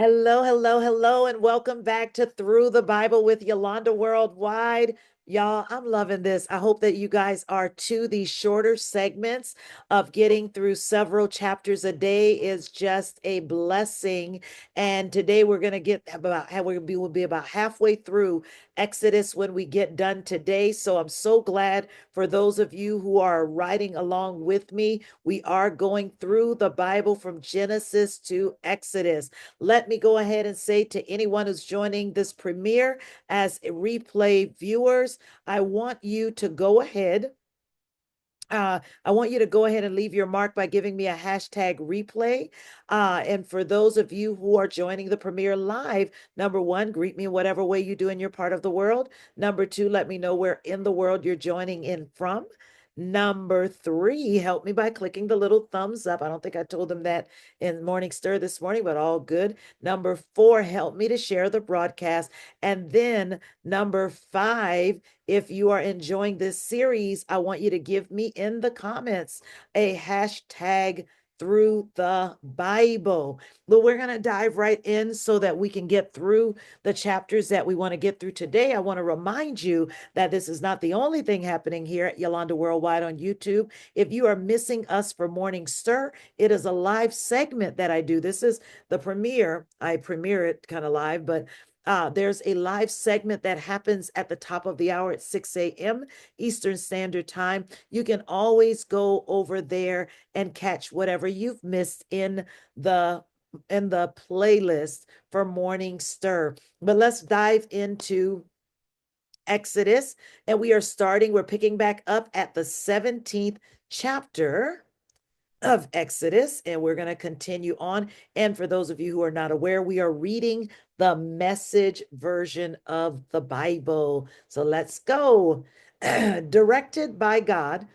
Hello, hello, hello, and welcome back to Through the Bible with Yolanda Worldwide. Y'all, I'm loving this. I hope that you guys are too. These shorter segments of getting through several chapters a day is just a blessing. And today we're going to get about how we'll be about halfway through Exodus when we get done today. So I'm so glad for those of you who are riding along with me. We are going through the Bible from Genesis to Exodus. Let me go ahead and say to anyone who's joining this premiere as replay viewers, I want you to go ahead. I want you to go ahead and leave your mark by giving me a hashtag replay. And for those of you who are joining the premiere live, number one, greet me in whatever way you do in your part of the world. Number two, let me know where in the world you're joining in from. Number three, help me by clicking the little thumbs up. I don't think I told them that in Morning Stir this morning, but all good. Number four, help me to share the broadcast. And then number five, if you are enjoying this series, I want you to give me in the comments a hashtag through the Bible. But we're going to dive right in so that we can get through the chapters that we want to get through today. I want to remind you that this is not the only thing happening here at Yolanda Worldwide on YouTube. If you are missing us for Morning Stir, it is a live segment that I do. This is the premiere. I premiere it kind of live, but there's a live segment that happens at the top of the hour at 6 a.m. Eastern Standard Time. You can always go over there and catch whatever you've missed the in the playlist for Morning Stir. But let's dive into Exodus, and we're picking back up at the 17th chapter of Exodus, and we're going to continue on. And for those of you who are not aware, we are reading the Message version of the Bible. So let's go. Directed by God,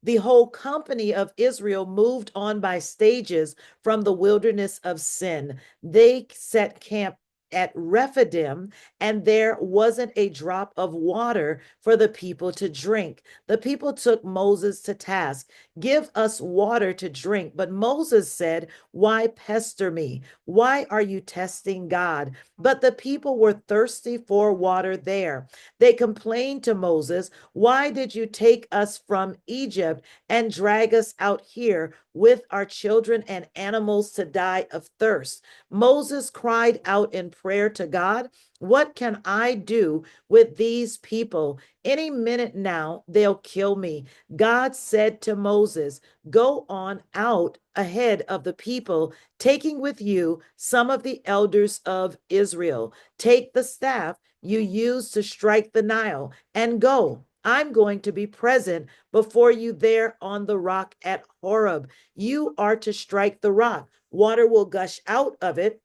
the whole company of Israel moved on by stages from the wilderness of sin. They set camp at Rephidim, and there wasn't a drop of water for the people to drink. The people took Moses to task. Give us water to drink. But Moses said, why pester me? Why are you testing God? But the people were thirsty for water there. They complained to Moses, why did you take us from Egypt and drag us out here with our children and animals to die of thirst? Moses cried out in prayer to God, what can I do with these people? Any minute now, they'll kill me. God said to Moses, go on out ahead of the people, taking with you some of the elders of Israel. Take the staff you used to strike the Nile and go. I'm going to be present before you there on the rock at Horeb. You are to strike the rock. Water will gush out of it,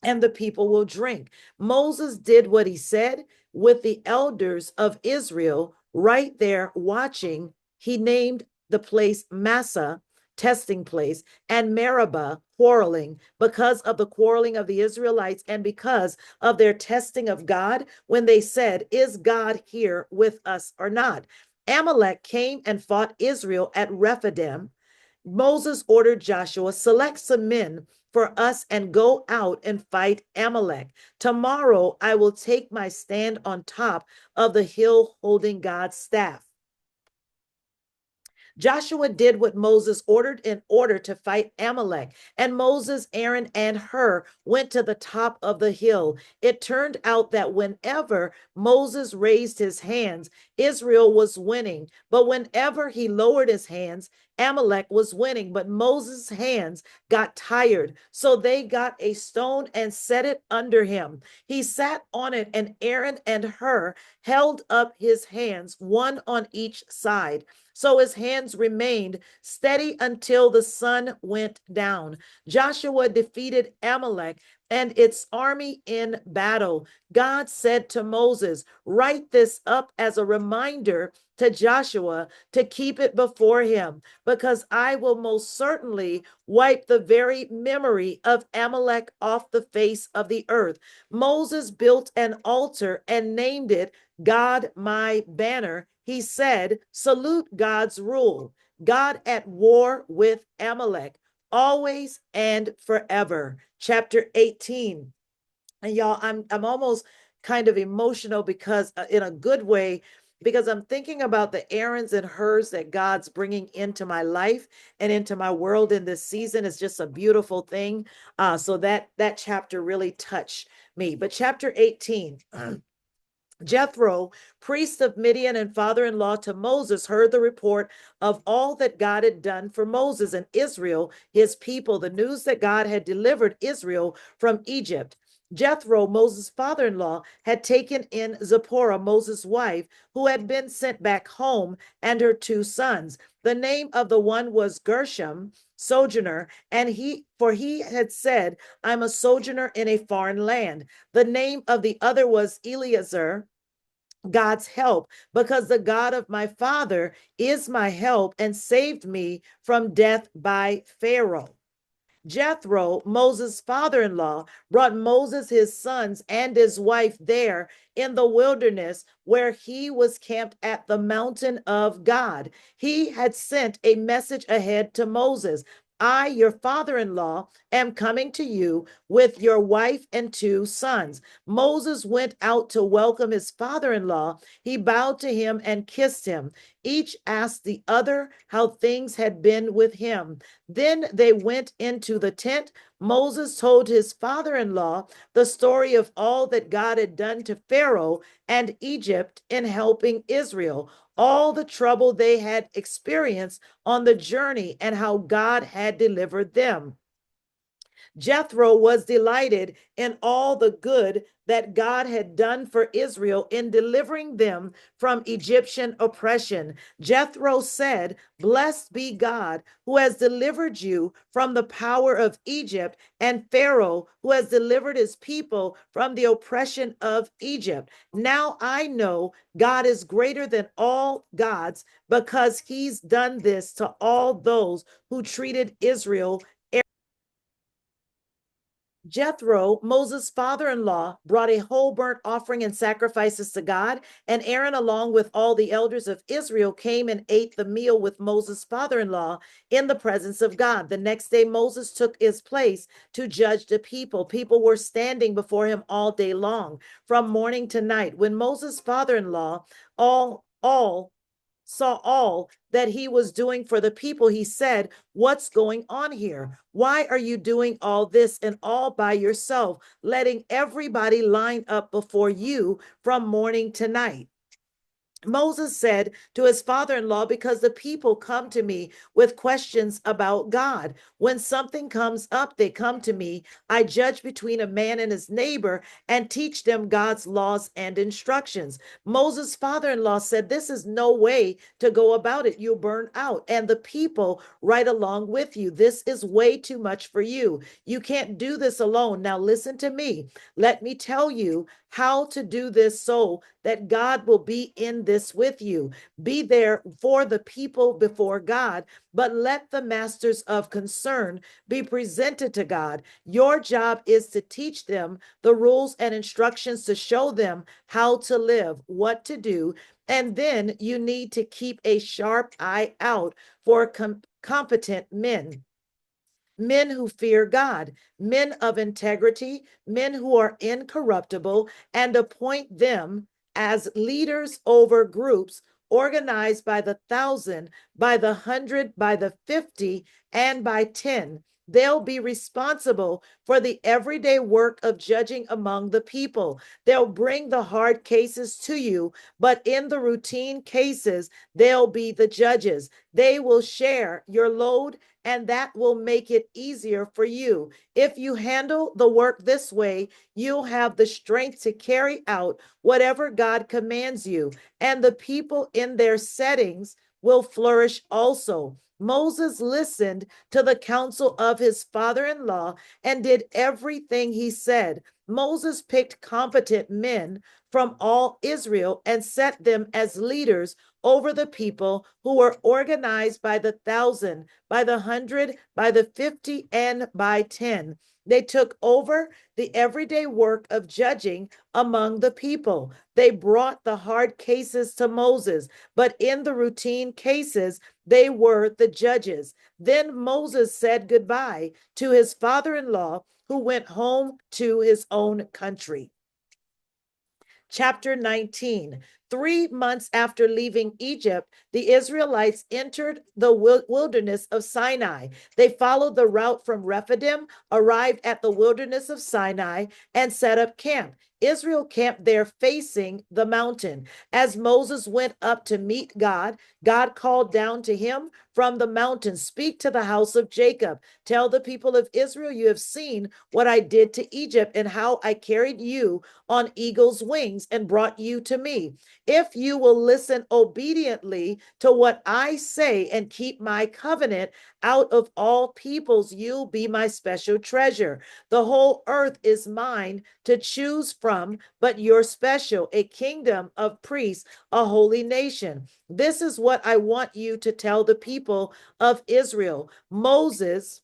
and the people will drink. Moses did what he said with the elders of Israel right there watching. He named the place Massa, testing place, and Meribah, quarreling, because of the quarreling of the Israelites and because of their testing of God when they said, is God here with us or not? Amalek came and fought Israel at Rephidim. Moses ordered Joshua, select some men for us and go out and fight Amalek. Tomorrow I will take my stand on top of the hill holding God's staff. Joshua did what Moses ordered in order to fight Amalek. And Moses, Aaron, and Hur went to the top of the hill. It turned out that whenever Moses raised his hands, Israel was winning. But whenever he lowered his hands, Amalek was winning. But Moses' hands got tired. So they got a stone and set it under him. He sat on it, and Aaron and Hur held up his hands, one on each side. So his hands remained steady until the sun went down. Joshua defeated Amalek and its army in battle. God said to Moses, write this up as a reminder to Joshua to keep it before him, because I will most certainly wipe the very memory of Amalek off the face of the earth. Moses built an altar and named it God my banner. He said, salute God's rule. God at war with Amalek. always and forever. Chapter 18. And y'all, I'm almost kind of emotional because in a good way, because I'm thinking about the errands and hers that God's bringing into my life and into my world in this season. Is just a beautiful thing. So that chapter really touched me. But chapter 18. Jethro, priest of Midian and father in law to Moses, heard the report of all that God had done for Moses and Israel, his people, the news that God had delivered Israel from Egypt. Jethro, Moses' father in law, had taken in Zipporah, Moses' wife, who had been sent back home, and her two sons. The name of the one was Gershom, sojourner, and he had said, I'm a sojourner in a foreign land. The name of the other was Eleazar, God's help, because the God of my father is my help and saved me from death by Pharaoh. Jethro, Moses' father in law, brought Moses, his sons, and his wife there in the wilderness where he was camped at the mountain of God. He had sent a message ahead to Moses. I, your father in law, am coming to you with your wife and two sons. Moses went out to welcome his father in law. He bowed to him and kissed him. Each asked the other how things had been with him. Then they went into the tent. Moses told his father in law the story of all that God had done to Pharaoh and Egypt in helping Israel, all the trouble they had experienced on the journey, and how God had delivered them. Jethro was delighted in all the good that God had done for Israel in delivering them from Egyptian oppression. Jethro said, Blessed be God who has delivered you from the power of Egypt, and Pharaoh who has delivered his people from the oppression of Egypt. Now I know God is greater than all gods because he's done this to all those who treated Israel. Jethro, Moses' father in law, brought a whole burnt offering and sacrifices to God, and Aaron, along with all the elders of Israel, came and ate the meal with Moses' father in law in the presence of God. The next day, Moses took his place to judge the people. People were standing before him all day long, from morning to night. When Moses' father in law, all saw all that he was doing for the people, he said, What's going on here? Why are you doing all this and all by yourself, letting everybody line up before you from morning to night? Moses said to his father in law, Because the people come to me with questions about God. When something comes up, they come to me. I judge between a man and his neighbor and teach them God's laws and instructions. Moses' father in law said, This is no way to go about it. You'll burn out, and the people right along with you. This is way too much for you. You can't do this alone. Now, listen to me. Let me tell you how to do this so that God will be in this with you. Be there for the people before God, but let the masters of concern be presented to God. Your job is to teach them the rules and instructions, to show them how to live, what to do, and then you need to keep a sharp eye out for competent men. Men who fear God, men of integrity, men who are incorruptible, and appoint them as leaders over groups organized by the 1,000, by the 100, by the 50, and by 10. They'll be responsible for the everyday work of judging among the people. They'll bring the hard cases to you, but in the routine cases, they'll be the judges. They will share your load, and that will make it easier for you. If you handle the work this way, you'll have the strength to carry out whatever God commands you, and the people in their settings will flourish also. Moses listened to the counsel of his father in law and did everything he said. Moses picked competent men from all Israel and set them as leaders over the people, who were organized by the 1,000, by the 100, by the 50, and by 10. They took over the everyday work of judging among the people. They brought the hard cases to Moses, but in the routine cases, they were the judges. Then Moses said goodbye to his father in law, who went home to his own country. Chapter 19. 3 months after leaving Egypt, the Israelites entered the wilderness of Sinai. They followed the route from Rephidim, arrived at the wilderness of Sinai, and set up camp. Israel camped there facing the mountain. As Moses went up to meet God, God called down to him from the mountain, "Speak to the house of Jacob. Tell the people of Israel, you have seen what I did to Egypt and how I carried you on eagle's wings and brought you to me. If you will listen obediently to what I say and keep my covenant, out of all peoples, you'll be my special treasure. The whole earth is mine to choose from, but you're special, a kingdom of priests, a holy nation. This is what I want you to tell the people of Israel." Moses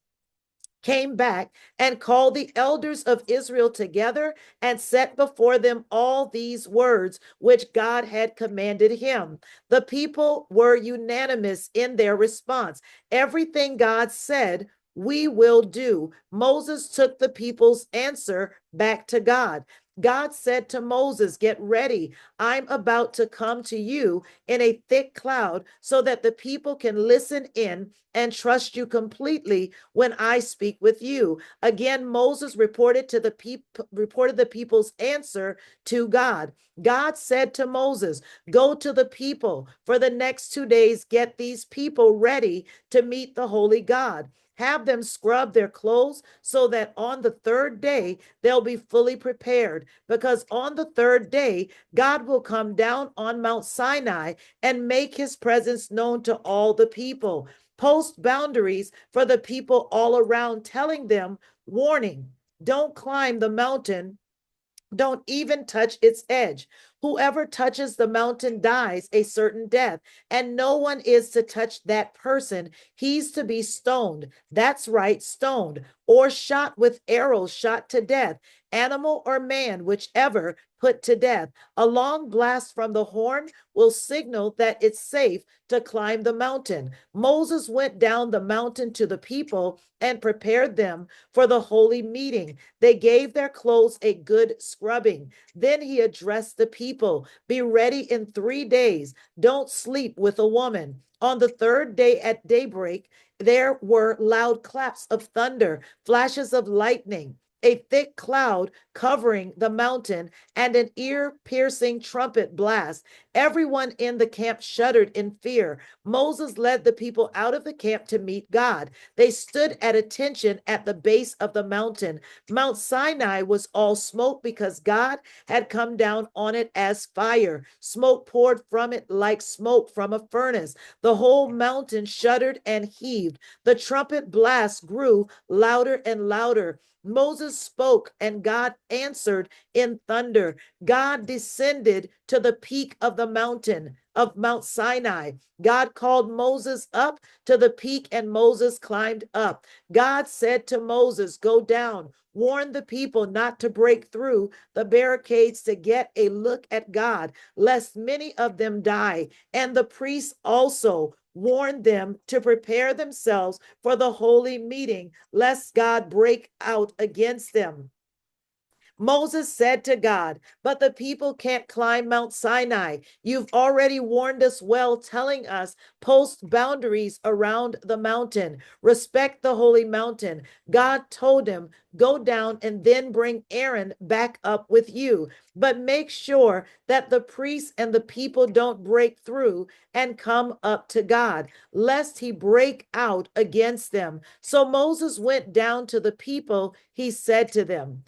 came back and called the elders of Israel together and set before them all these words which God had commanded him. The people were unanimous in their response. Everything God said, we will do. Moses took the people's answer back to God. God said to Moses, "Get ready. I'm about to come to you in a thick cloud so that the people can listen in and trust you completely when I speak with you." Again, Moses reported the people's answer to God. God said to Moses, "Go to the people. For the next 2 days, get these people ready to meet the holy God. Have them scrub their clothes so that on the third day they'll be fully prepared, because on the third day God will come down on Mount Sinai and make his presence known to all the people. Post boundaries for the people all around, telling them, warning, don't climb the mountain, don't even touch its edge. Whoever touches the mountain dies a certain death, and no one is to touch that person. He's to be stoned. That's right, stoned, or shot with arrows, shot to death, animal or man, whichever, put to death. A long blast from the horn will signal that it's safe to climb the mountain." Moses went down the mountain to the people and prepared them for the holy meeting. They gave their clothes a good scrubbing. Then he addressed the people, "Be ready in 3 days. Don't sleep with a woman." On the third day at daybreak, there were loud claps of thunder, flashes of lightning, a thick cloud covering the mountain, and an ear-piercing trumpet blast. Everyone in the camp shuddered in fear. Moses led the people out of the camp to meet God. They stood at attention at the base of the mountain. Mount Sinai was all smoke because God had come down on it as fire. Smoke poured from it like smoke from a furnace. The whole mountain shuddered and heaved. The trumpet blast grew louder and louder. Moses spoke and God answered in thunder. God descended to the peak of the mountain of Mount Sinai. God called Moses up to the peak and Moses climbed up. God said to Moses, "Go down, warn the people not to break through the barricades to get a look at God, lest many of them die." And the priests also warned them to prepare themselves for the holy meeting, lest God break out against them. Moses said to God, "But the people can't climb Mount Sinai. You've already warned us well, telling us post boundaries around the mountain. Respect the holy mountain." God told him, "Go down and then bring Aaron back up with you. But make sure that the priests and the people don't break through and come up to God, lest he break out against them." So Moses went down to the people. He said to them,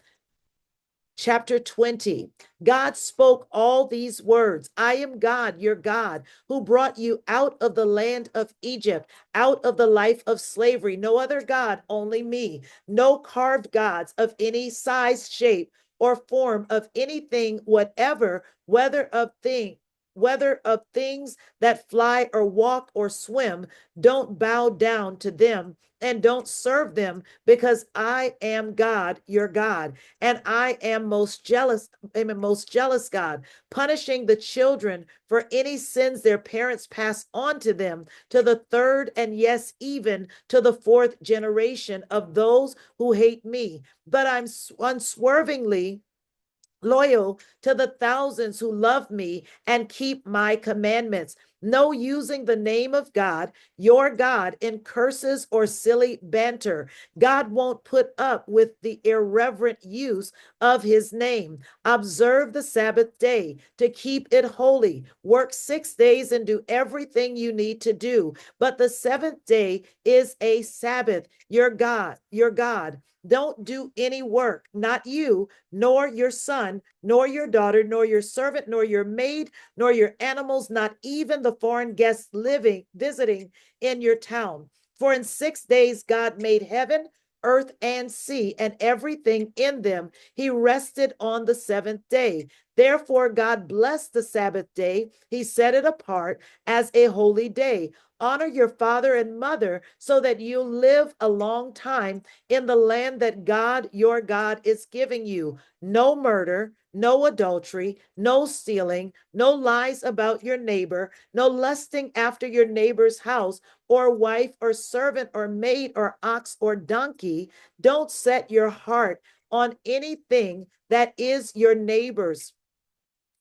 Chapter 20, God spoke all these words: "I am God, your God, who brought you out of the land of Egypt, out of the life of slavery. No other God, only me. No carved gods of any size, shape, or form of anything, whatever, whether of thing." whether of things that fly or walk or swim, don't bow down to them and don't serve them, because I am God, your God, and I am most jealous God, punishing the children for any sins their parents pass on to them, to the third and yes, even to the fourth generation of those who hate me. But I'm unswervingly loyal to the thousands who love me and keep my commandments. No using the name of God, your God, in curses or silly banter. God won't put up with the irreverent use of his name. Observe the Sabbath day to keep it holy. Work 6 days and do everything you need to do. But the seventh day is a Sabbath. Your God. Don't do any work, not you, nor your son, nor your daughter, nor your servant, nor your maid, nor your animals, not even the foreign guests visiting in your town. For in 6 days God made heaven, earth, and sea, and everything in them. He rested on the seventh day. Therefore, God blessed the Sabbath day. He set it apart as a holy day. Honor your father and mother so that you live a long time in the land that God, your God, is giving you. No murder, no adultery, no stealing, no lies about your neighbor, no lusting after your neighbor's house or wife or servant or maid or ox or donkey. Don't set your heart on anything that is your neighbor's.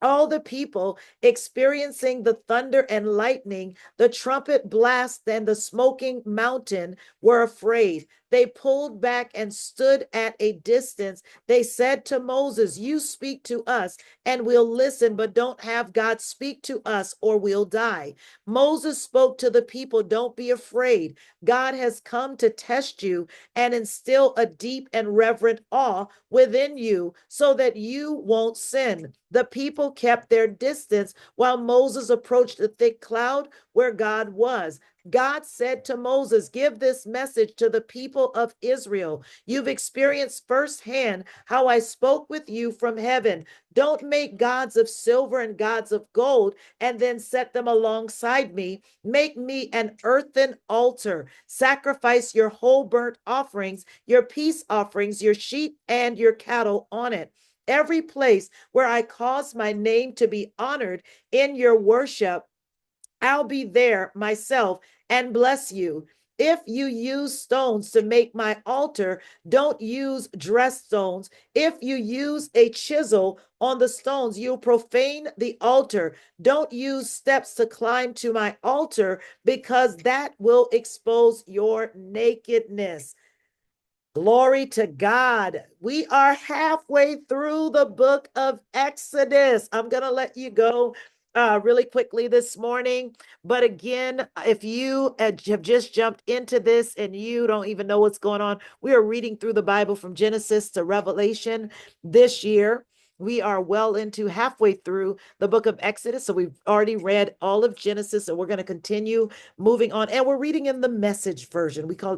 All the people experiencing the thunder and lightning, the trumpet blast, and the smoking mountain were afraid. They pulled back and stood at a distance. They said to Moses, "You speak to us and we'll listen, but don't have God speak to us or we'll die." Moses spoke to the people, "Don't be afraid. God has come to test you and instill a deep and reverent awe within you so that you won't sin." The people kept their distance while Moses approached the thick cloud where God was. God said to Moses, "Give this message to the people of Israel. You've experienced firsthand how I spoke with you from heaven. Don't make gods of silver and gods of gold and then set them alongside me. Make me an earthen altar. Sacrifice your whole burnt offerings, your peace offerings, your sheep and your cattle on it. Every place where I cause my name to be honored in your worship, I'll be there myself and bless you. If you use stones to make my altar, don't use dressed stones. If you use a chisel on the stones, you'll profane the altar. Don't use steps to climb to my altar, because that will expose your nakedness. Glory to God. We are halfway through the book of Exodus. I'm going to let you go really quickly this morning. But again, if you have just jumped into this and you don't even know what's going on, we are reading through the Bible from Genesis to Revelation this year. We are well into halfway through the book of Exodus. So we've already read all of Genesis, and we're going to continue moving on. And we're reading in the Message version. I call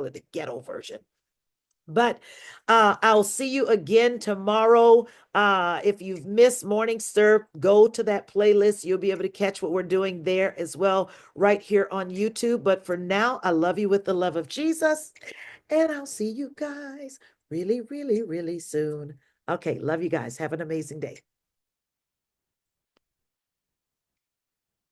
it the ghetto version. But I'll see you again tomorrow. If you've missed Morning Stir, go to that playlist. You'll be able to catch what we're doing there as well, right here on YouTube. But for now, I love you with the love of Jesus, and I'll see you guys really, really, really soon. Okay, love you guys. Have an amazing day.